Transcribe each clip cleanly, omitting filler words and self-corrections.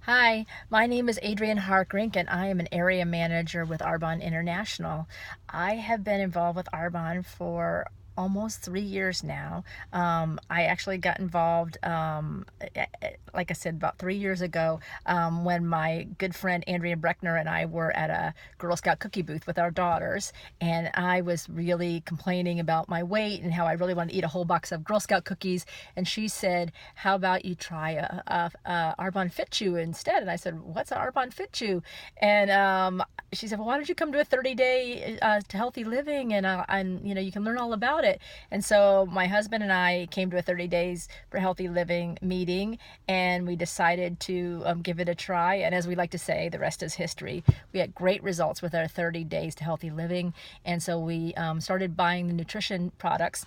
Hi, my name is Adrienne Harkrink, and I am an area manager with Arbonne International. I have been involved with Arbonne for almost 3 years now. I actually got involved, like I said, about 3 years ago, when my good friend Andrea Breckner and I were at a Girl Scout cookie booth with our daughters, and I was really complaining about my weight and how I really wanted to eat a whole box of Girl Scout cookies. And she said, "How about you try a Arbonne Fit Chew instead?" And I said, "What's an Arbonne Fit Chew?" And she said, "Well, why don't you come to a 30-day to healthy living, and you can learn all about it." And so my husband and I came to a 30 days for healthy living meeting, and we decided to give it a try. And as we like to say, the rest is history. We had great results with our 30 days to healthy living, and so we started buying the nutrition products,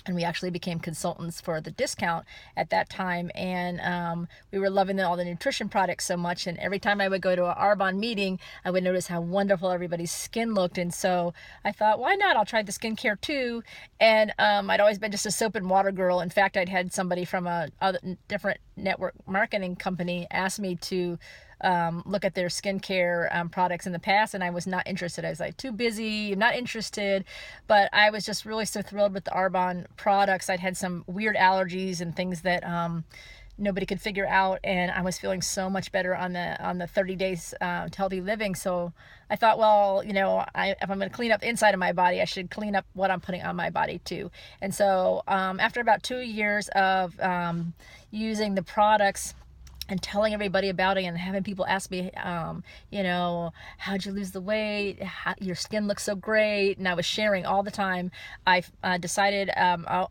and we actually became consultants for the discount at that time. And we were loving all the nutrition products so much, and every time I would go to an Arbonne meeting, I would notice how wonderful everybody's skin looked. And so I thought, why not? I'll try the skincare too. And I'd always been just a soap and water girl. In fact, I'd had somebody from a different network marketing company ask me to look at their skincare products in the past, and I was not interested. I was like, too busy, not interested. But I was just really so thrilled with the Arbonne products. I'd had some weird allergies and things that nobody could figure out, and I was feeling so much better on the 30 days to healthy living. So I thought, well, if I'm going to clean up the inside of my body, I should clean up what I'm putting on my body too. And so after about 2 years of using the products and telling everybody about it, and having people ask me, how'd you lose the weight? Your skin looks so great. And I was sharing all the time. I decided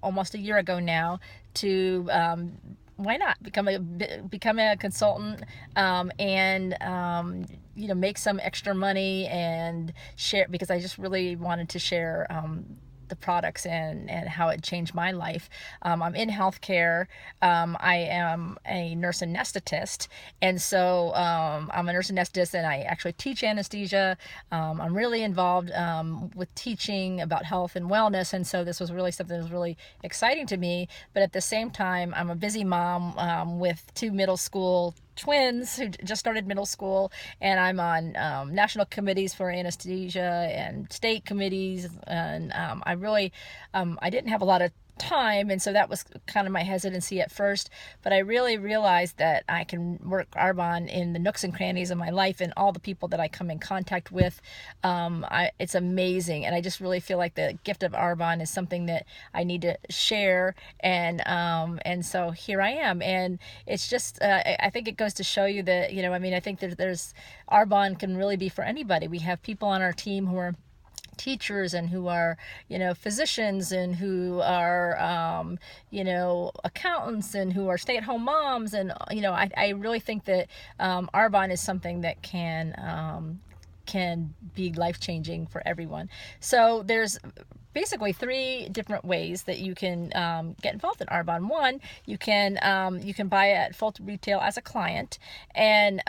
almost a year ago now to why not become a consultant, and make some extra money and share, because I just really wanted to share the products and how it changed my life. I'm in healthcare. I am a nurse anesthetist, and so I'm a nurse anesthetist, and I actually teach anesthesia. I'm really involved with teaching about health and wellness, and so this was really something that was really exciting to me. But at the same time, I'm a busy mom with two middle school twins who just started middle school, and I'm on national committees for anesthesia and state committees, and I didn't have a lot of time, and so that was kind of my hesitancy at first. But I really realized that I can work Arbonne in the nooks and crannies of my life, and all the people that I come in contact with. It's amazing, and I just really feel like the gift of Arbonne is something that I need to share, and so here I am. And it's just I think it goes to show you that I think there's Arbonne can really be for anybody. We have people on our team who are teachers, and who are physicians, and who are accountants, and who are stay-at-home moms. And I really think that Arbonne is something that can be life-changing for everyone. So there's basically three different ways that you can get involved in Arbonne. One, you can buy it at full retail as a client, and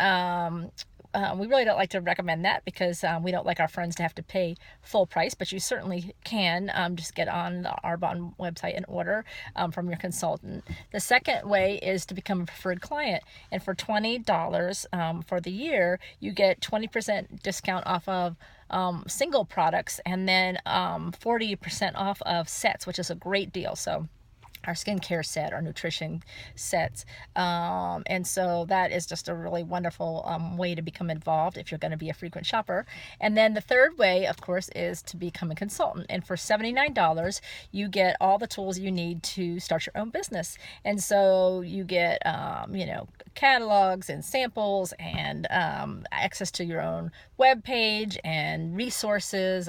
we really don't like to recommend that, because we don't like our friends to have to pay full price, but you certainly can just get on the Arbonne website and order from your consultant. The second way is to become a preferred client, and for $20 for the year, you get 20% discount off of single products, and then 40% off of sets, which is a great deal. So our skincare set, our nutrition sets. And so that is just a really wonderful way to become involved if you're going to be a frequent shopper. And then the third way, of course, is to become a consultant. And for $79, you get all the tools you need to start your own business. And so you get, catalogs and samples, and access to your own web page and resources.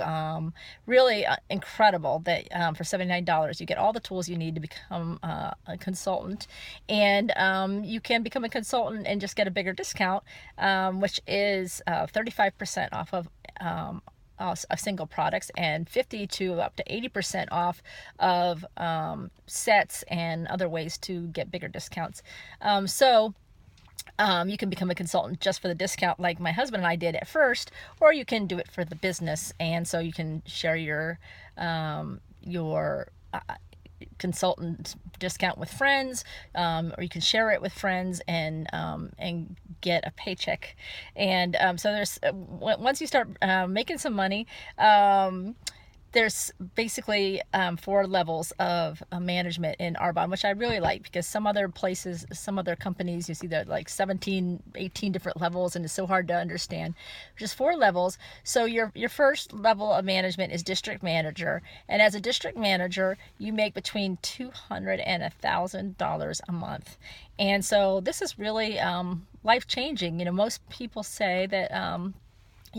Really incredible that for $79 you get all the tools you need to become a consultant. And you can become a consultant and just get a bigger discount, which is 35% off of single products, and 50 to up to 80% off of sets, and other ways to get bigger discounts. You can become a consultant just for the discount, like my husband and I did at first, or you can do it for the business. And so you can share your consultant discount with friends, or you can share it with friends and get a paycheck. And so there's once you start making some money, there's basically 4 levels of management in Arbonne, which I really like, because some other places, some other companies, you see that like 17, 18 different levels, and it's so hard to understand. Just 4 levels. So your first level of management is district manager, and as a district manager, you make between $200 and $1,000 a month. And so this is really life changing. Most people say that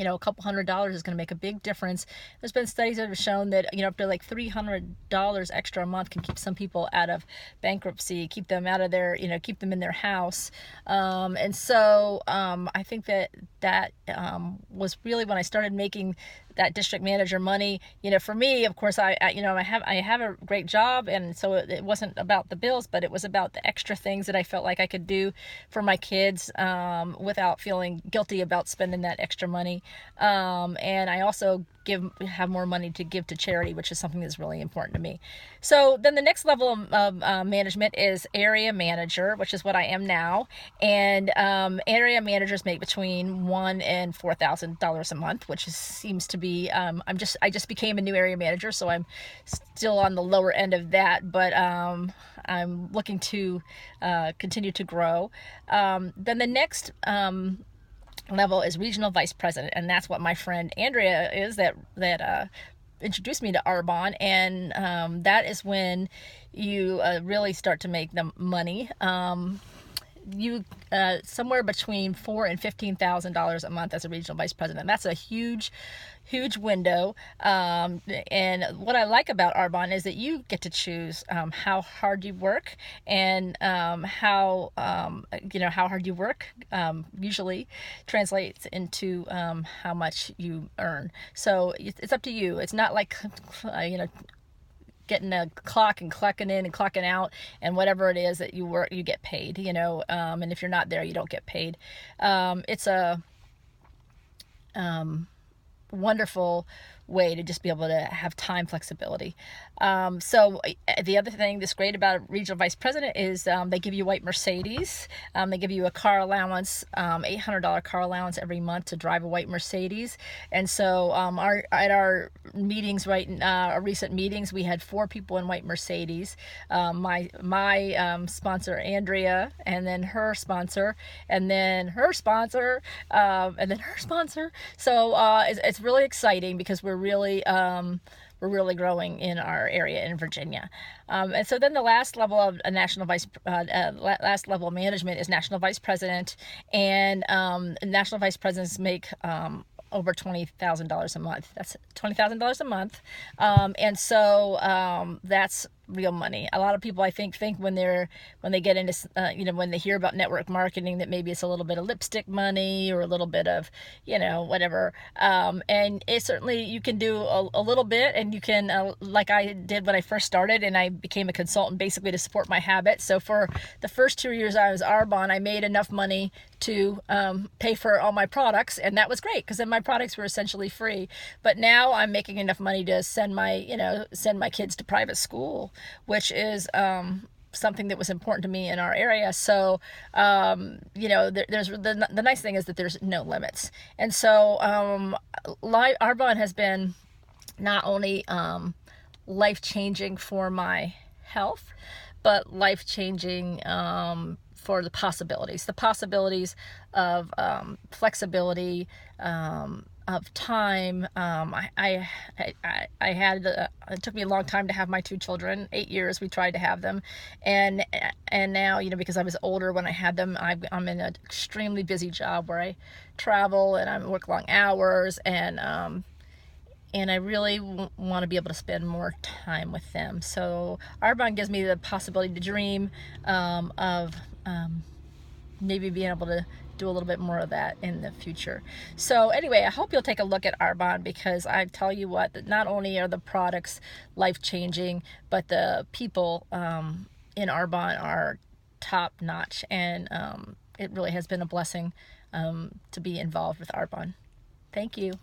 a couple $100 is going to make a big difference. There's been studies that have shown that, up to like $300 extra a month can keep some people out of bankruptcy, keep them out of their, keep them in their house. And so I think that was really when I started making that district manager money. For me, of course, I have a great job, and so it wasn't about the bills, but it was about the extra things that I felt like I could do for my kids without feeling guilty about spending that extra money. And I also have more money to give to charity, which is something that's really important to me. So then the next level of management is area manager, which is what I am now. And area managers make between $1,000 and $4,000 a month, which seems to be I just became a new area manager, so I'm still on the lower end of that, but I'm looking to continue to grow. Then the next level is regional vice president, and that's what my friend Andrea is that introduced me to Arbonne. And that is when you really start to make the money. You somewhere between $4,000 and $15,000 a month as a regional vice president. That's a huge window. And what I like about Arbonne is that you get to choose how hard you work, and how hard you work usually translates into how much you earn. So it's up to you. It's not like getting a clock and clocking in and clocking out, and whatever it is that you work, you get paid, and if you're not there, you don't get paid. It's a wonderful way to just be able to have time flexibility. So the other thing that's great about a regional vice president is they give you a white Mercedes. They give you a car allowance, $800 car allowance every month to drive a white Mercedes. And so at our meetings, our recent meetings, we had 4 people in white Mercedes. My sponsor Andrea, and then her sponsor, and then her sponsor, and then her sponsor. So it's really exciting, because we're really growing in our area in Virginia. And so then the last level of a last level of management is national vice president, and national vice presidents make over $20,000 a month. That's $20,000 a month, and so that's real money. A lot of people, I think when they get into when they hear about network marketing, that maybe it's a little bit of lipstick money, or a little bit of whatever, and it certainly, you can do a little bit, and you can like I did when I first started, and I became a consultant basically to support my habit. So for the first 2 years I was Arbonne, I made enough money to pay for all my products, and that was great, because then my products were essentially free. But now I'm making enough money to send my kids to private school, which is something that was important to me in our area. So there's the nice thing is that there's no limits. And so Arbonne has been not only life-changing for my health, but life-changing for the possibilities of flexibility, of time. It took me a long time to have my 2 children. 8 years we tried to have them, and now, because I was older when I had them, I'm in an extremely busy job where I travel and I work long hours, and I really want to be able to spend more time with them. So Arbonne gives me the possibility to dream of maybe being able to do a little bit more of that in the future. So anyway, I hope you'll take a look at Arbonne, because I tell you what, that not only are the products life-changing, but the people in Arbonne are top-notch, and it really has been a blessing to be involved with Arbonne. Thank you.